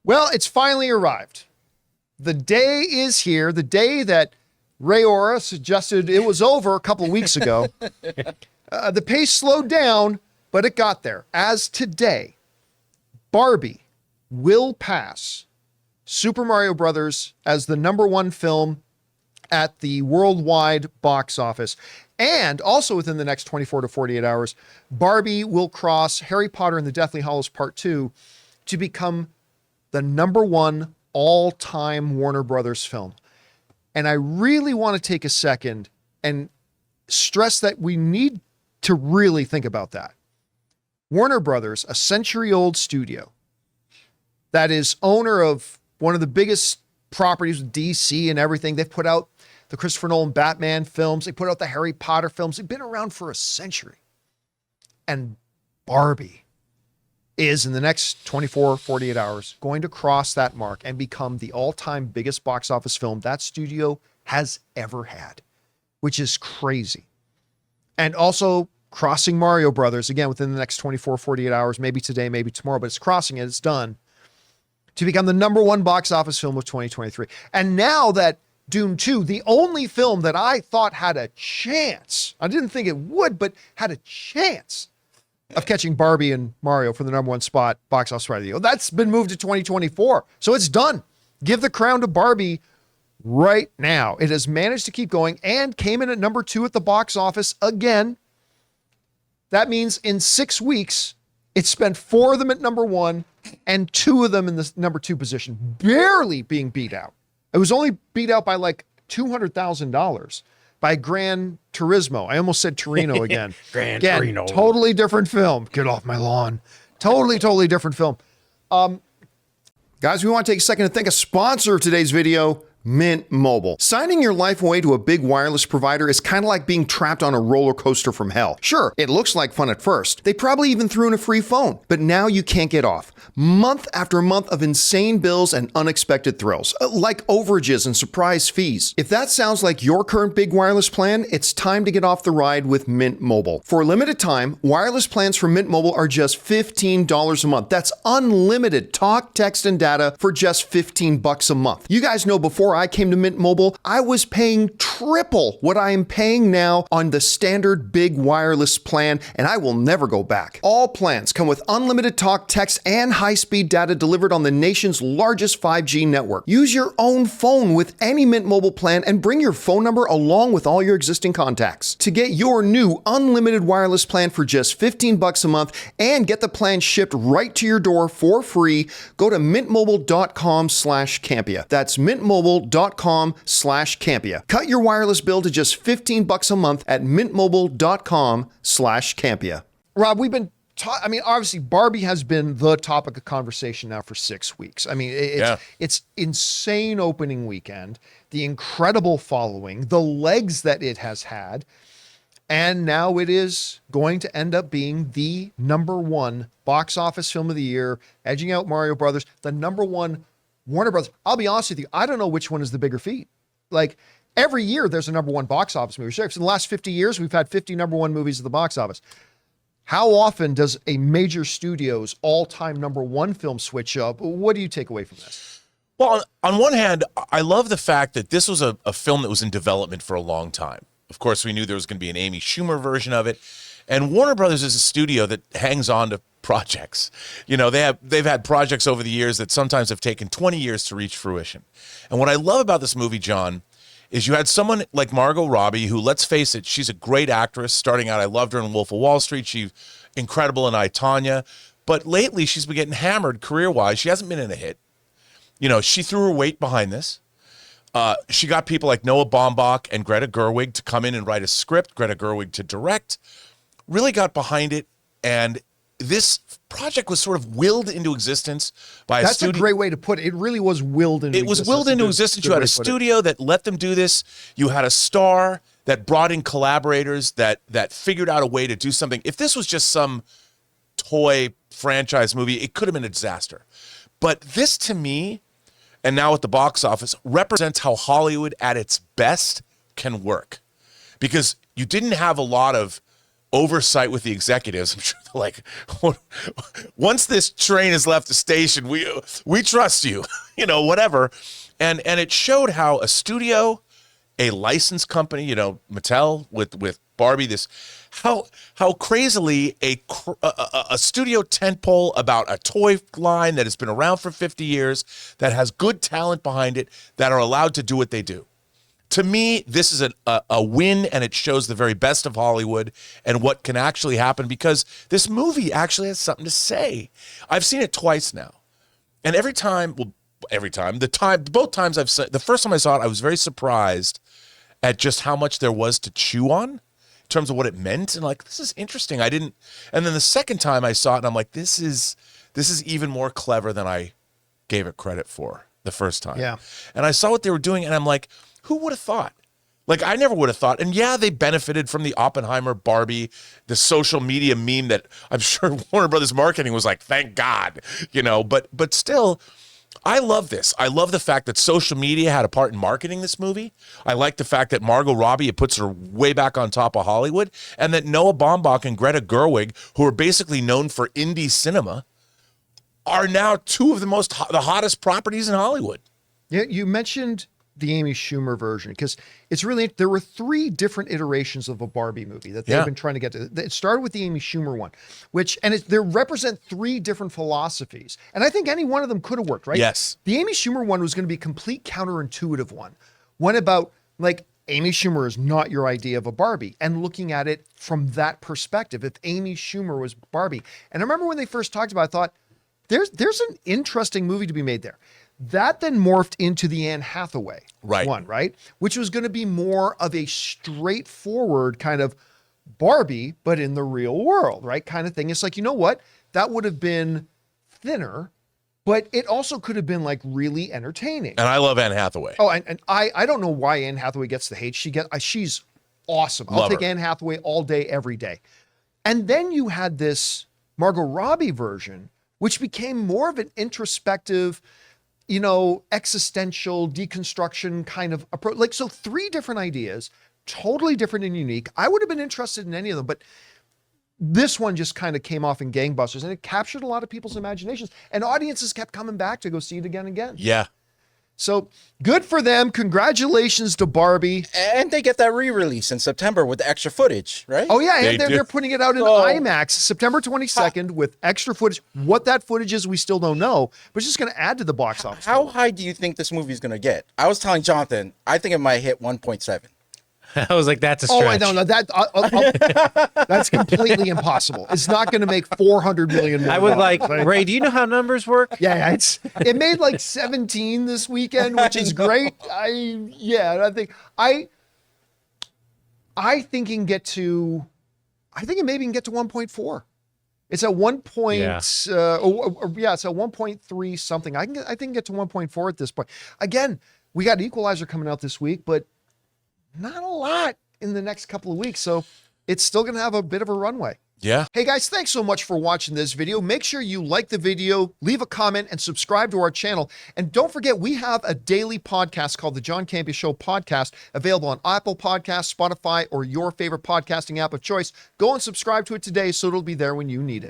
Well, it's finally arrived. The day is here, the day that Ray Ora suggested it was over a couple of weeks ago. The pace slowed down, but it got there. As today, Barbie will pass Super Mario Brothers as the #1 film at the worldwide box office. And also within the next 24 to 48 hours, Barbie will cross Harry Potter and the Deathly Hallows Part 2 to become the #1 all-time Warner Brothers film. And I really want to take a second and stress that we need to really think about that. Warner Brothers, a century-old studio that is owner of one of the biggest properties with DC and everything. They've put out the Christopher Nolan Batman films. They put out the Harry Potter films. They've been around for a century. And Barbie is in the next 24, 48 hours going to cross that mark and become the all-time biggest box office film that studio has ever had, which is crazy. And also crossing Mario Brothers, again, within the next 24, 48 hours, maybe today, maybe tomorrow, but it's crossing it, it's done, to become the #1 box office film of 2023. And now that Dune 2, the only film that I thought had a chance, I didn't think it would, but had a chance of catching Barbie and Mario for the #1 spot, box office spot of the year. That's been moved to 2024. So it's done. Give the crown to Barbie right now. It has managed to keep going and came in at #2 at the box office again. That means in 6 weeks, it spent 4 of them at #1 and 2 of them in the #2 position, barely being beat out. It was only beat out by like $200,000 by Gran Turismo. I almost said Torino again. Torino. Totally different film. Get off my lawn. Totally different film. Guys, we want to take a second to thank a sponsor of today's video, Mint Mobile. Signing your life away to a big wireless provider is kind of like being trapped on a roller coaster from hell. Sure, it looks like fun at first. They probably even threw in a free phone, but now you can't get off. Month after month of insane bills and unexpected thrills, like overages and surprise fees. If that sounds like your current big wireless plan, it's time to get off the ride with Mint Mobile. For a limited time, wireless plans from Mint Mobile are just $15 a month. That's unlimited talk, text, and data for just $15 a month. You guys know before I came to Mint Mobile, I was paying triple what I am paying now on the standard big wireless plan, and I will never go back. All plans come with unlimited talk, text, and high-speed data delivered on the nation's largest 5G network. Use your own phone with any Mint Mobile plan and bring your phone number along with all your existing contacts. To get your new unlimited wireless plan for just $15 a month and get the plan shipped right to your door for free, go to mintmobile.com/Campea. That's mintmobile.com/Campea. Cut your wireless bill to just $15 a month at mintmobile.com/Campea. Rob, we've been obviously Barbie has been the topic of conversation now for 6 weeks. I mean, it's insane opening weekend, the incredible following, the legs that it has had, and now it is going to end up being the #1 box office film of the year, edging out Mario Brothers, the #1 Warner Brothers. I'll be honest with you, I don't know which one is the bigger feat. Like, every year there's a #1 box office movie. So in the last 50 years, we've had 50 #1 movies at the box office. How often does a major studio's all-time #1 film switch up? What do you take away from this? Well, on one hand, I love the fact that this was a film that was in development for a long time. Of course, we knew there was going to be an Amy Schumer version of it. And Warner Brothers is a studio that hangs on to projects. You know, they've had projects over the years that sometimes have taken 20 years to reach fruition. And what I love about this movie, John, is you had someone like Margot Robbie, who, let's face it, she's a great actress. Starting out, I loved her in Wolf of Wall Street. She's incredible in I, Tonya. But lately, she's been getting hammered career-wise. She hasn't been in a hit. You know, she threw her weight behind this. She got people like Noah Baumbach and Greta Gerwig to come in and write a script, Greta Gerwig to direct, really got behind it, and this project was sort of willed into existence by a studio. That's a great way to put it. It really was willed into existence. It was willed into existence. You had a studio that let them do this. You had a star that brought in collaborators that figured out a way to do something. If this was just some toy franchise movie, it could have been a disaster. But this, to me, and now at the box office, represents how Hollywood at its best can work. Because you didn't have a lot of oversight with the executives. I'm sure they're like, once this train has left the station, we trust you, whatever. And it showed how a studio, a licensed company, Mattel with Barbie, how crazily a studio tentpole about a toy line that has been around for 50 years, that has good talent behind it, that are allowed to do what they do. To me, this is a win, and it shows the very best of Hollywood and what can actually happen, because this movie actually has something to say. I've seen it twice now, and both times the first time I saw it, I was very surprised at just how much there was to chew on in terms of what it meant, and like, this is interesting. And then the second time I saw it, and I'm like, this is even more clever than I gave it credit for the first time. Yeah. And I saw what they were doing, and I'm like, who would have thought? Like, I never would have thought. And yeah, they benefited from the Oppenheimer Barbie, the social media meme that I'm sure Warner Brothers marketing was like, thank God, but still, I love this. I love the fact that social media had a part in marketing this movie. I like the fact that Margot Robbie, it puts her way back on top of Hollywood, and that Noah Baumbach and Greta Gerwig, who are basically known for indie cinema, are now two of the hottest properties in Hollywood. Yeah, you mentioned the Amy Schumer version, because it's really, there were 3 different iterations of a Barbie movie that they've been trying to get to. It started with the Amy Schumer one, they represent 3 different philosophies. And I think any one of them could have worked, right? Yes. The Amy Schumer one was going to be a complete counterintuitive one about, like, Amy Schumer is not your idea of a Barbie, and looking at it from that perspective, if Amy Schumer was Barbie. And I remember when they first talked about it, I thought, there's an interesting movie to be made there. That then morphed into the Anne Hathaway one, right? Which was going to be more of a straightforward kind of Barbie, but in the real world, right? Kind of thing. It's like, you know what? That would have been thinner, but it also could have been like really entertaining. And I love Anne Hathaway. Oh, and I don't know why Anne Hathaway gets the hate. She's awesome. I'll take Anne Hathaway all day, every day. And then you had this Margot Robbie version, which became more of an introspective, existential deconstruction kind of approach. Like, so 3 different ideas, totally different and unique. I would have been interested in any of them, but this one just kind of came off in gangbusters, and it captured a lot of people's imaginations, and audiences kept coming back to go see it again and again. Yeah. So good for them. Congratulations to Barbie. And they get that re-release in September with the extra footage, right? Oh yeah, and they're putting it out in IMAX September 22nd with extra footage. What that footage is, we still don't know, but it's just going to add to the box office. How high do you think this movie is going to get? I was telling Jonathan, I think it might hit 1.7. I was like, that's a stretch. Oh, no, that's completely impossible. It's not going to make $400 million more. I would like, Ray, do you know how numbers work? Yeah, it made like 17 this weekend, which is great. I think it maybe can get to 1.4. It's at 1 point, it's at 1.3 something. I think get to 1.4 at this point. Again, we got Equalizer coming out this week, but not a lot in the next couple of weeks. So it's still going to have a bit of a runway. Yeah. Hey guys, thanks so much for watching this video. Make sure you like the video, leave a comment, and subscribe to our channel. And don't forget, we have a daily podcast called the John Campea Show podcast, available on Apple Podcasts, Spotify, or your favorite podcasting app of choice. Go and subscribe to it today so it'll be there when you need it.